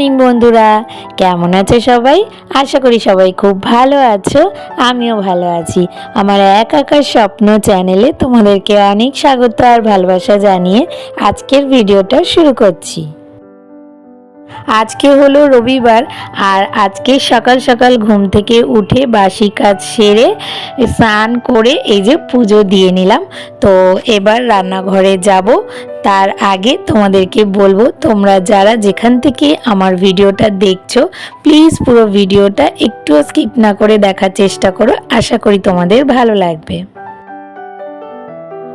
Morning বন্ধুরা, কেমন আছো সবাই? আশা করি সবাই খুব ভালো আছো। আমিও ভালো আছি। আমার এক আকার স্বপ্ন চ্যানেলে তোমাদেরকে অনেক স্বাগত আর ভালোবাসা জানিয়ে আজকের ভিডিওটা শুরু করছি। আজকে হলো রবিবার, আর আজকে সকাল সকাল ঘুম থেকে উঠে বাসি কাজ সেরে স্নান করে এই যে পুজো দিয়ে নিলাম। তো এবার রান্নাঘরে যাব। তার আগে তোমাদেরকে বলবো, তোমরা যারা যেখান থেকে আমার ভিডিওটা দেখছো প্লিজ পুরো ভিডিওটা একটুও স্কিপ না করে দেখার চেষ্টা করো। আশা করি তোমাদের ভালো লাগবে।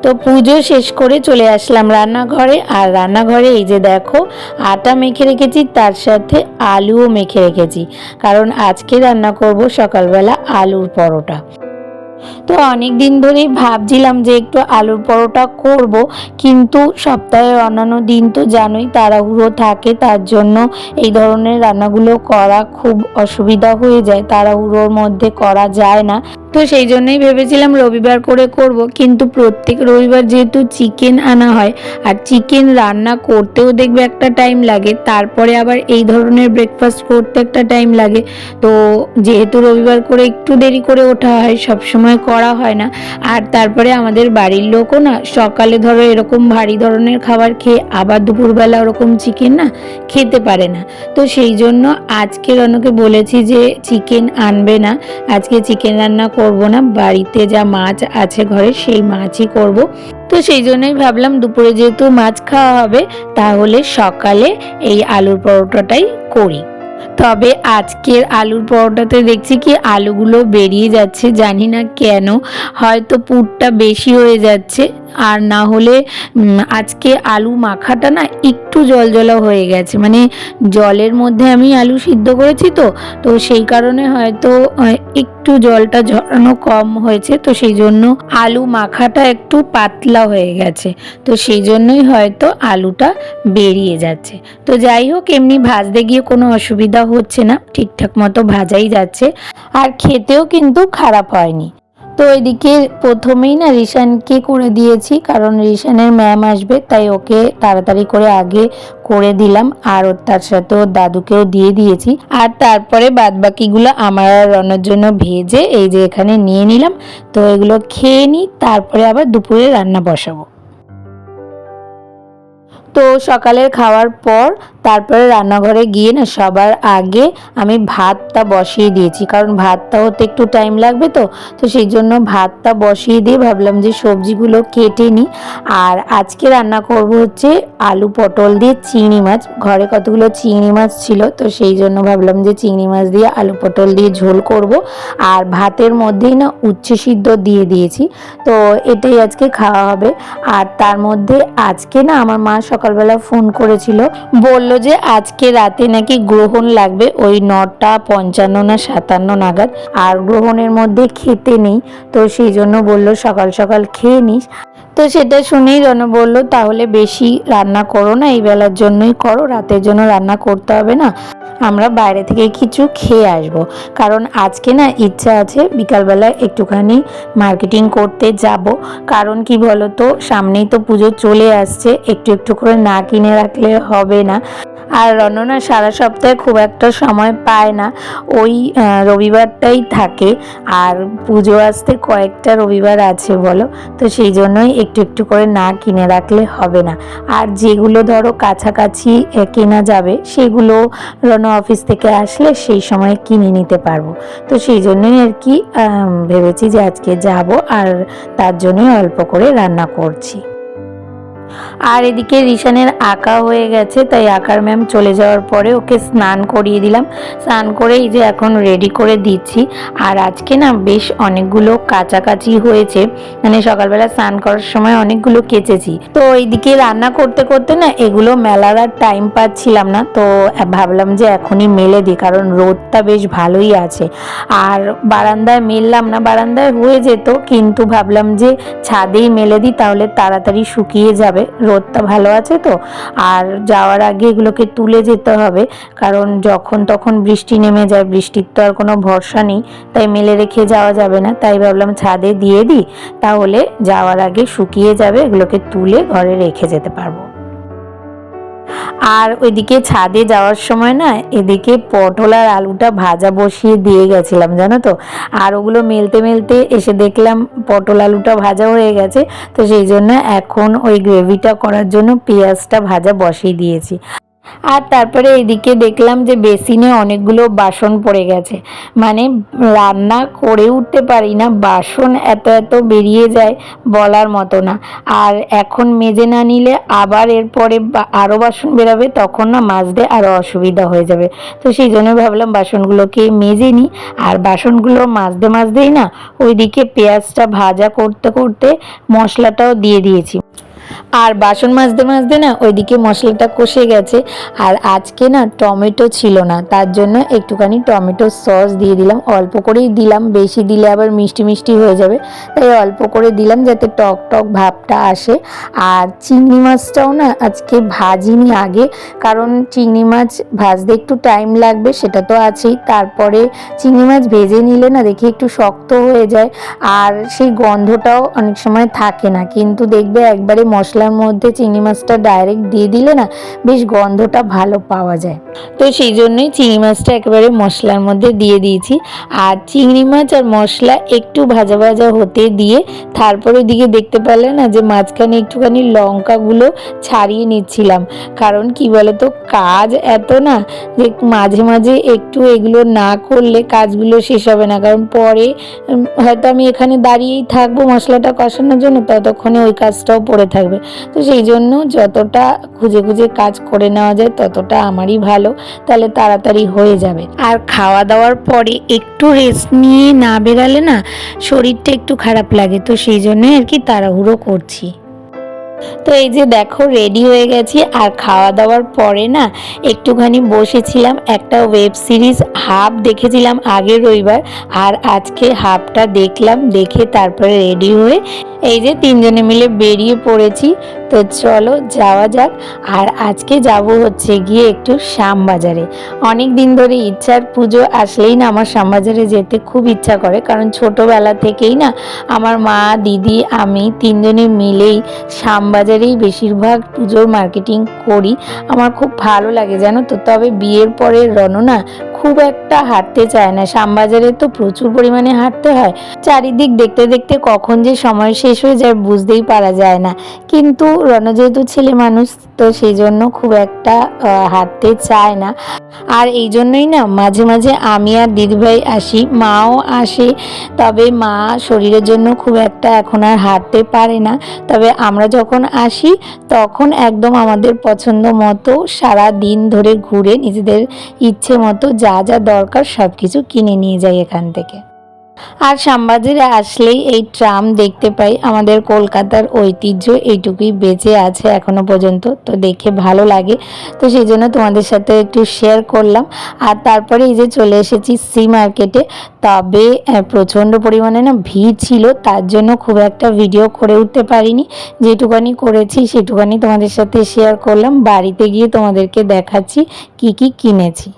তো পুজো শেষ করে চলে আসলাম রান্নাঘরে। আর রান্নাঘরে এই যে দেখো, আটা মেখে রেখেছি, তার সাথে আলুও মেখে রেখেছি, কারণ আজকে রান্না করব সকালবেলা আলুর পরোটা। তো অনেক দিন ধরেই ভাবছিলাম যে একটু আলুর পরোটা করব, কিন্তু সপ্তাহের অন্যান্য দিন তো জানোই তাড়াহুড়ো থাকে, তার জন্য এই ধরনের রান্নাগুলো করা খুব অসুবিধা হয়ে যায়, তাড়াহুড়োর মধ্যে করা যায় না। তো সেই জন্যই ভেবেছিলাম রবিবার করে করব, কিন্তু প্রত্যেক রবিবার যেহেতু চিকেন আনা হয়, আর চিকেন রান্না করতেও দেখবে একটা টাইম লাগে, তারপরে আবার এই ধরনের ব্রেকফাস্ট করতে একটা টাইম লাগে। তো যেহেতু রবিবার করে একটু দেরি করে ওঠা হয়, সবসময় করা হয় না। আর তারপরে আমাদের বাড়ির লোকও না সকালে ধরো এরকম ভারী ধরনের খাবার খেয়ে আবার দুপুরবেলা ওরকম চিকেন না খেতে পারে না। তো সেই জন্য আজকে রনকে বলেছি যে চিকেন আনবে না, আজকে চিকেন রান্না করব না, বাড়িতে যা মাছ আছে ঘরে সেই মাছই করব। তো সেই জন্যই ভাবলাম দুপুরে যেহেতু মাছ খাওয়া হবে, তাহলে সকালে এই আলুর পরোটাটাই করি। তবে আজকের আলুর পরোটাতে দেখছি কি আলুগুলো বেরিয়ে যাচ্ছে, জানি না কেন, হয়তো পুরটা বেশি হয়ে যাচ্ছে, আর না হলে আজকে আলু মাখাটা না একটু জলজলা হয়ে গেছে, মানে জলের মধ্যে আমি আলু সিদ্ধ করেছি, তো সেই কারণে হয়তো একটু জলটা ঝরানো কম হয়েছে, তো সেই জন্য আলু মাখাটা একটু পাতলা হয়ে গেছে, তো সেই জন্যই হয়তো আলুটা বেরিয়ে যাচ্ছে। তো যাই হোক, এমনি ভাজতে গিয়ে কোনো অসুবিধা হচ্ছে না, ঠিকঠাক মতো ভাজাই যাচ্ছে, আর খেতেও কিন্তু খারাপ হয়নি। তো এদিকে প্রথমেই না রিশানকে করে দিয়েছি, কারণ রিশানের ম্যাম আসবে, তাই ওকে তাড়াতাড়ি করে আগে করে দিলাম, আর তার সাথে ওর দাদুকেও দিয়ে দিয়েছি। আর তারপরে বাদবাকিগুলো আমার আর রনের জন্য ভেজে এই যে এখানে নিয়ে নিলাম। তো এগুলো খেয়ে নিই, তারপরে আবার দুপুরে রান্না বসাবো। তো সকালের খাওয়ার পর তারপরে রান্নাঘরে গিয়ে না সবার আগে আমি ভাতটা বসিয়ে দিয়েছি, কারণ ভাতটা হতে একটু টাইম লাগবে, তো সেই জন্য ভাতটা বসিয়ে দিয়ে ভাবলাম যে সবজিগুলো কেটে নিই। আর আজকে রান্না করব হচ্ছে আলু পটল দিয়ে চিংড়ি মাছ, ঘরে কতগুলো চিংড়ি মাছ ছিল, তো সেই জন্য ভাবলাম যে চিংড়ি মাছ দিয়ে আলু পটল দিয়ে ঝোল করব। আর ভাতের মধ্যেই না উচ্ছে সিদ্ধ দিয়ে দিয়েছি, তো এটাই আজকে খাওয়া হবে। আর তার মধ্যে আজকে না আমার মা সকালবেলা ফোন করেছিল, বলল যে আজকে রাতে নাকি গ্রহণ লাগবে, ওই 9:55 না 57 নাগাদ, আর গ্রহণের মধ্যে খেতে নেই, তো সেই জন্য বলল সকাল সকাল খেয়ে নিস। তো সেটা শুনেই রণ বলল তাহলে বেশি রান্না করো না, এই বেলার জন্যই করো, রাতের জন্য রান্না করতে হবে না, আমরা বাইরে থেকে কিছু খেয়ে আসবো। কারণ আজকে না ইচ্ছা আছে বিকালবেলা একটুখানি মার্কেটিং করতে যাব, কারণ কি বলো তো, সামনেই তো পুজো চলে আসছে, একটু একটু করে না কিনে রাখলে হবে না। আর রণনা সারা সপ্তাহে খুব একটা সময় পায় না, ওই রবিবারটাই থাকে, আর পুজো আসতে কয়েকটা রবিবার আছে বলো, তো সেই জন্যই একটু একটু করে না কিনে রাখলে হবে না। আর যেগুলো ধরো কাছাকাছি কেনা যাবে সেগুলো রণ অফিস থেকে আসলে সেই সময় কিনে নিতে পারবো, তো সেই জন্যই আর কি ভেবেছি যে আজকে যাব, আর তার জন্যই অল্প করে রান্না করছি। আর এদিকে রিশানের আঁকা হয়ে গেছে, তাই আঁকার ম্যাম চলে যাওয়ার পরে ওকে স্নান করিয়ে দিলাম, স্নান করে এই যে এখন রেডি করে দিচ্ছি। আর আজকে না বেশ অনেকগুলো কাচাকাচি হয়েছে, মানে সকালবেলা স্নান করার সময় অনেকগুলো কেচেছি, তো এইদিকে রান্না করতে করতে না এগুলো মেলার আর টাইম পাচ্ছিলাম না, তো ভাবলাম যে এখনই মেলে দিই, কারণ রোদটা বেশ ভালোই আছে। আর বারান্দায় মেললাম না, বারান্দায় হয়ে যেত, কিন্তু ভাবলাম যে ছাদেই মেলে দিই, তাহলে তাড়াতাড়ি শুকিয়ে যাবে, রোদটা ভালো আছে তো। আর যাওয়ার আগে এগুলোকে তুলে যেতে হবে, কারণ যখন তখন বৃষ্টি নেমে যায়, বৃষ্টির তো আর কোনো ভরসা নেই, তাই মেলে রেখে যাওয়া যাবে না, তাই ভাবলাম ছাদে দিয়ে দিই, তাহলে যাওয়ার আগে শুকিয়ে যাবে, এগুলোকে তুলে ঘরে রেখে যেতে পারবো। আর ওইদিকে ছাদে যাওয়ার সময় না এদিকে পটল আর আলুটা ভাজা বসিয়ে দিয়ে গেছিলাম জানো তো। আর ওগুলো মেলতে মেলতে এসে দেখলাম পটল আলুটা ভাজা হয়ে গেছে, তো সেই জন্য এখন ওই গ্রেভিটা করার জন্য পেঁয়াজটা ভাজা বসিয়ে দিয়েছি। আর তারপরে এইদিকে দেখলাম যে বেসিনে অনেকগুলো বাসন পড়ে গেছে, মানে রান্না করে উঠতে পারি না, বাসন এত এত বেরিয়ে যায় বলার মতো না। আর এখন মেজে না নিলে আবার এরপরে আরও বাসন বেরাবে, তখন না মাজতে আরও অসুবিধা হয়ে যাবে। তো সেই জন্য ভাবলাম বাসনগুলোকে মেজে নিই। আর বাসনগুলো মাজতে মাজতেই না ওইদিকে পেঁয়াজটা ভাজা করতে করতে মশলাটাও দিয়ে দিয়েছি। আর বাসন মাজতে মাজতে না ওইদিকে মশলাটা কষে গেছে। আর আজকে না টমেটো ছিল না, তার জন্য একটুখানি টমেটো সস দিয়ে দিলাম, অল্প করেই দিলাম, বেশি দিলে আবার মিষ্টি মিষ্টি হয়ে যাবে, তাই অল্প করে দিলাম যাতে টক টক ভাবটা আসে। আর চিংড়ি মাছটাও না আজকে ভাজিনি আগে, কারণ চিংড়ি মাছ ভাজতে একটু টাইম লাগবে সেটা তো আছেই, তারপরে চিংড়ি মাছ ভেজে নিলে না দেখি একটু শক্ত হয়ে যায় আর সেই গন্ধটাও অনেক সময় থাকে না। কিন্তু দেখবে একবারে মশলার মধ্যে চিংড়ি মাছটা ডাইরেক্ট দিয়ে দিলে না বেশ গন্ধটা ভালো পাওয়া যায়। তো সেই জন্যই চিংড়ি মাছটা একেবারে মশলার মধ্যে দিয়ে দিয়েছি। আর চিংড়ি মাছ আর মশলা একটু ভাজা ভাজা হতে দিয়ে তারপরে দিকে দেখতে পেলে না যে মাঝখানে একটুখানি লঙ্কাগুলো ছাড়িয়ে নিচ্ছিলাম, কারণ কি বলতো কাজ এত না যে মাঝে মাঝে একটু এগুলো না করলে কাজগুলো শেষ হবে না, কারণ পরে হয়তো আমি এখানে দাঁড়িয়েই থাকবো মশলাটা কষানোর জন্য, ততক্ষণে ওই কাজটাও পড়ে থাকবে। তো সেই জন্য যতটা খুঁজে খুঁজে কাজ করে নেওয়া যায় ততটা আমারই ভালো, তাহলে তাড়াতাড়ি হয়ে যাবে। আর খাওয়া দাওয়ার পরে একটু রেস্ট নিয়ে না বেরালে না শরীরটা একটু খারাপ লাগে, তো সেই জন্যই আর কি তাড়াহুড়ো করছি। তো এই যে দেখো রেডি হয়ে গেছি। আর খাওয়া দাওয়ার পরে না একটুখানি বসেছিলাম, একটা ওয়েব সিরিজ হাফ দেখেছিলাম আগের রবিবার, আর আজকে হাফটা দেখলাম, দেখে তারপরে রেডি হয়ে এই যে তিনজনে মিলে বেরিয়ে পড়েছি। তো চলো যাওয়া যাক। আর আজকে যাব হচ্ছে গিয়ে একটু শ্যামবাজারে। অনেক দিন ধরে ইচ্ছার পুজো আসলেই না আমার শ্যামবাজারে যেতে খুব ইচ্ছা করে, কারণ ছোটোবেলা থেকেই না আমার মা, দিদি, আমি তিনজনে মিলেই শ্যামবাজারেই বেশিরভাগ পুজোর মার্কেটিং করি। আমার খুব ভালো লাগে জানো তো। তবে বিয়ের পরে রণ না খুব একটা হাঁটতে চায় না, শ্যামবাজারে তো প্রচুর পরিমাণে হাঁটতে হয়, চারিদিক দেখতে দেখতে কখন যে সময় শেষ হয়ে যায় বুঝতেই পারা যায় না। কিন্তু রণ যেহেতু ছেলে মানুষ, তো সেই জন্য খুব একটা হাঁটতে চায় না। আর এই জন্যই না মাঝে মাঝে আমি আর দিদিভাই আসি, মাও আসে, তবে মা শরীরের জন্য খুব একটা এখন আর হাঁটতে পারে না। তবে আমরা যখন আসি তখন একদম আমাদের পছন্দ মতো সারা দিন ধরে ঘুরে নিজেদের ইচ্ছে মতো যা যা দরকার সব কিছু কিনে নিয়ে যাই এখান থেকে। আর শ্যামবাজারে আসলেই এই ট্রাম দেখতে পাই, আমাদের কলকাতার ঐতিহ্য এইটুকুই বেঁচে আছে এখনো পর্যন্ত, তো দেখে ভালো লাগে, তো সেই জন্য তোমাদের সাথে একটু শেয়ার করলাম। আর তারপরে এই যে চলে এসেছি সি মার্কেটে, তবে প্রচণ্ড পরিমাণে না ভিড় ছিল, তার জন্য খুব একটা ভিডিও করে উঠতে পারিনি, যেটুকানি করেছি সেটুকানি তোমাদের সাথে শেয়ার করলাম। বাড়িতে গিয়ে তোমাদেরকে দেখাচ্ছি কি কি কিনেছি।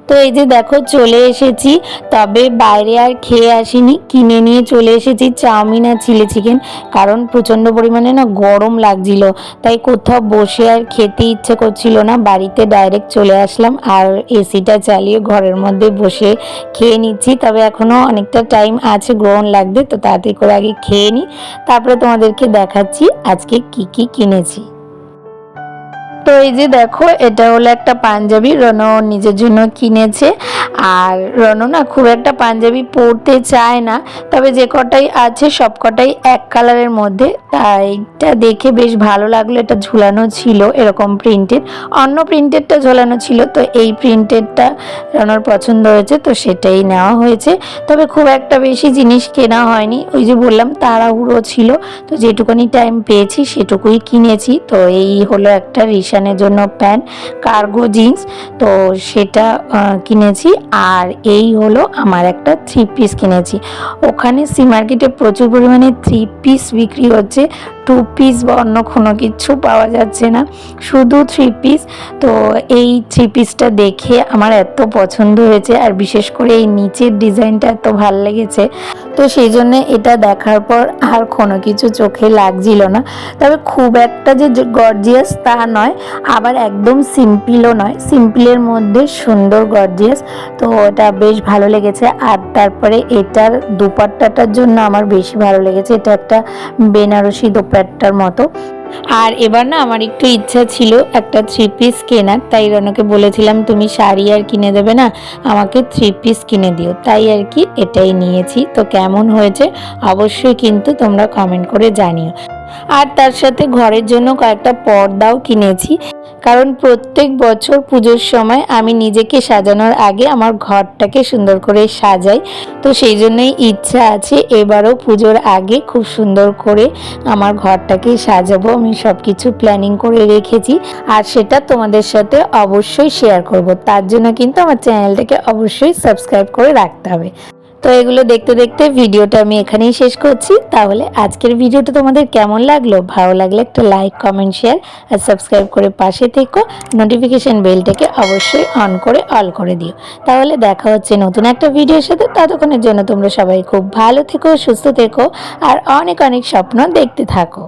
তো এই যে দেখো চলে এসেছি, তবে বাইরে আর খেয়ে আসিনি, কিনে নিয়ে চলে এসেছি চাউমিন আর চিলি চিকেন, কারণ প্রচণ্ড পরিমাণে না গরম লাগছিল, তাই কোথাও বসে আর খেতে ইচ্ছে করছিল না, বাড়িতে ডাইরেক্ট চলে আসলাম আর এসিটা চালিয়ে ঘরের মধ্যে বসে খেয়ে নিচ্ছি। তবে এখনও অনেকটা টাইম আছে গ্রহণ লাগবে, তো তাড়াতাড়ি করে আগে খেয়ে নিই, তারপরে তোমাদেরকে দেখাচ্ছি আজকে কি কি কিনেছি। তো এই যে দেখো এটা হলো একটা পাঞ্জাবি, রণ নিজের জন্য কিনেছে। আর রণ না খুব একটা পাঞ্জাবি পরতে চায় না, তবে যে কটাই আছে সব কটাই এক কালারের মধ্যে, তাই এটা দেখে বেশ ভালো লাগলো। এটা ঝুলানো ছিল এরকম প্রিন্টেড, অন্য প্রিন্টেডটা ঝোলানো ছিল, তো এই প্রিন্টেডটা রণর পছন্দ হয়েছে, তো সেটাই নেওয়া হয়েছে। তবে খুব একটা বেশি জিনিস কেনা হয়নি, ওই যে বললাম তাড়াহুড়ো ছিল, তো যেটুকুনি টাইম পেয়েছি সেটুকুই কিনেছি। তো এই হলো একটা রিশানের জন্য প্যান্ট, কার্গো জিন্স, তো সেটা কিনেছি। আর এই হলো আমার একটা 3 পিস কিনেছি। ওখানে সি মার্কেটে প্রচুর পরিমাণে 3 পিস বিক্রি হচ্ছে, 2 পিস বা অন্য কোনো কিছু পাওয়া যাচ্ছে না, শুধু 3 পিস। তো এই 3 পিসটা দেখে আমার এত পছন্দ হয়েছে, আর বিশেষ করে এই নিচের ডিজাইনটা এত ভালো লেগেছে। তো সেই জন্য এটা দেখার পর আর কোনো কিছু চোখে লাগছিল না। তবে খুব একটা যে গর্জিয়াস তা নয়, আবার একদম সিম্পলও নয়, সিম্পলের মধ্যে সুন্দর গর্জিয়াস। তো এটা বেশ ভালো লেগেছে। আর তারপরে এটার দোপাট্টাটার জন্য আমার বেশি ভালো লেগেছে, এটা একটা বেনারসি দোপাট্টার মতো। আর এবার না আমার একটু ইচ্ছা ছিল একটা 3 পিস কেনার, তাই রনকে বলেছিলাম তুমি শাড়ি আর কিনে দেবে না, আমাকে 3 পিস কিনে দিও। তাই আর কি এটাই নিয়েছি। তো কেমন হয়েছে অবশ্যই কিন্তু তোমরা কমেন্ট করে জানিও। আর তার সাথে ঘরের জন্য কয়েকটা পর্দাও কিনেছি, কারণ প্রত্যেক বছর পুজোর সময় আমি নিজেকে সাজানোর আগে আমার ঘরটাকে সুন্দর করে সাজাই। তো সেই জন্যই ইচ্ছা আছে এবারও পুজোর আগে খুব সুন্দর করে আমার ঘরটাকে সাজাবো। আমি সব কিছু প্ল্যানিং করে রেখেছি, আর সেটা তোমাদের সাথে অবশ্যই শেয়ার করব। তার জন্য কিন্তু আমার চ্যানেলটাকে অবশ্যই সাবস্ক্রাইব করে রাখতে হবে। তো এগুলো দেখতে দেখতে ভিডিওটা আমি এখানেই শেষ করছি। তাহলে আজকের ভিডিওটা তোমাদের কেমন লাগলো? ভালো লাগলে একটা লাইক, কমেন্ট, শেয়ার আর সাবস্ক্রাইব করে পাশে থেকো। নোটিফিকেশন বেলটাকে অবশ্যই অন করে অল করে দিও। তাহলে দেখা হচ্ছে নতুন একটা ভিডিওর সাথে। ততক্ষণের জন্য তোমরা সবাই খুব ভালো থেকো, সুস্থ থেকো আর অনেক অনেক স্বপ্ন দেখতে থাকো।